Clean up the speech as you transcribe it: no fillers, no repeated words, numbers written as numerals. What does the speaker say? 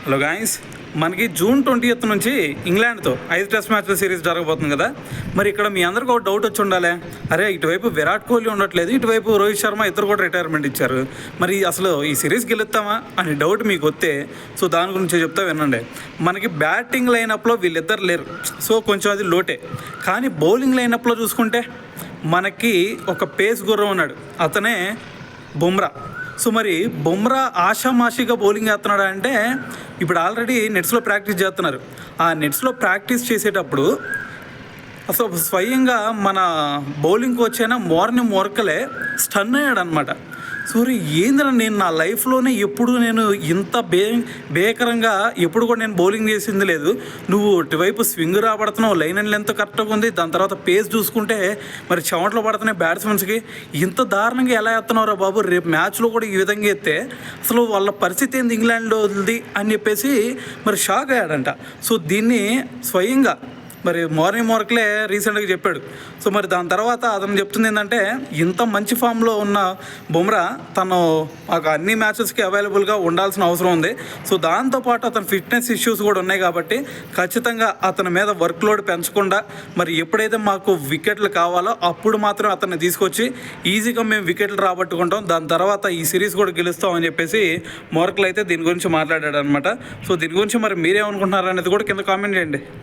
Hello guys, మనకి June 20th నుంచి ఇంగ్లాండ్తో 5 test మ్యాచ్ల సిరీస్ జరగబోతుంది కదా. మరి ఇక్కడ మీ అందరికీ ఒక డౌట్ వచ్చి ఉండాలి, అరే ఇటువైపు విరాట్ కోహ్లీ ఉండట్లేదు, ఇటువైపు రోహిత్ శర్మ ఇద్దరు కూడా రిటైర్మెంట్ ఇచ్చారు, మరి అసలు ఈ సిరీస్ గెలుస్తామా అని డౌట్ మీకు వస్తే సో దాని గురించి చెప్తా వినండి. మనకి బ్యాటింగ్ లైనప్లో వీళ్ళిద్దరు లేరు, సో కొంచెం అది లోటే. కానీ బౌలింగ్ లైనప్లో చూసుకుంటే మనకి ఒక పేస్ గుర్రం ఉన్నాడు, అతనే బుమ్రా. సో మరి బుమ్రా ఆషామాషిగా బౌలింగ్ చేస్తున్నాడు అంటే ఇప్పుడు ఆల్రెడీ నెట్స్లో ప్రాక్టీస్ చేస్తున్నారు. ఆ నెట్స్లో ప్రాక్టీస్ చేసేటప్పుడు అసలు స్వయంగా మన బౌలింగ్ కోచ్ అయినా మార్నింగ్ మొరకలే స్టన్ అయ్యాడు అనమాట. సూరి ఏందిరా, నేను నా లైఫ్లోనే ఎప్పుడు నేను ఇంత భేకరంగా ఎప్పుడు కూడా నేను బౌలింగ్ చేసింది లేదు. నువ్వు ఇటువైపు స్వింగ్ రాబడుతున్నావు, లైన్ అండ్ లెంత్ కరెక్ట్గా ఉంది, దాని తర్వాత పేస్ చూసుకుంటే మరి చెమటలో పడుతున్నాయి బ్యాట్స్మెన్స్కి. ఇంత దారుణంగా ఎలా ఎత్తున్నావురా బాబు, రేపు మ్యాచ్లో కూడా ఈ విధంగా ఎత్తే అసలు వాళ్ళ పరిస్థితి ఏంది ఇంగ్లాండ్లో వదిలింది అని చెప్పేసి మరి షాక్ అయ్యాడంట. సో దీన్ని స్వయంగా మరి మార్నింగ్ మోర్క్లే రీసెంట్గా చెప్పాడు. సో మరి దాని తర్వాత అతను చెప్తుంది ఏంటంటే, ఇంత మంచి ఫామ్లో ఉన్న బుమ్రా తను మాకు అన్ని మ్యాచెస్కి అవైలబుల్గా ఉండాల్సిన అవసరం ఉంది. సో దాంతోపాటు అతని ఫిట్నెస్ ఇష్యూస్ కూడా ఉన్నాయి కాబట్టి ఖచ్చితంగా అతని మీద వర్క్ లోడ్ పెంచకుండా మరి ఎప్పుడైతే మాకు వికెట్లు కావాలో అప్పుడు మాత్రం అతన్ని తీసుకొచ్చి ఈజీగా మేము వికెట్లు రాబట్టుకుంటాం, దాని తర్వాత ఈ సిరీస్ కూడా గెలుస్తాం అని చెప్పేసి మోర్క్లు అయితే దీని గురించి మాట్లాడాడు అనమాట. సో దీని గురించి మరి మీరేమనుకుంటున్నారు అనేది కూడా కింద కామెంట్ చేయండి.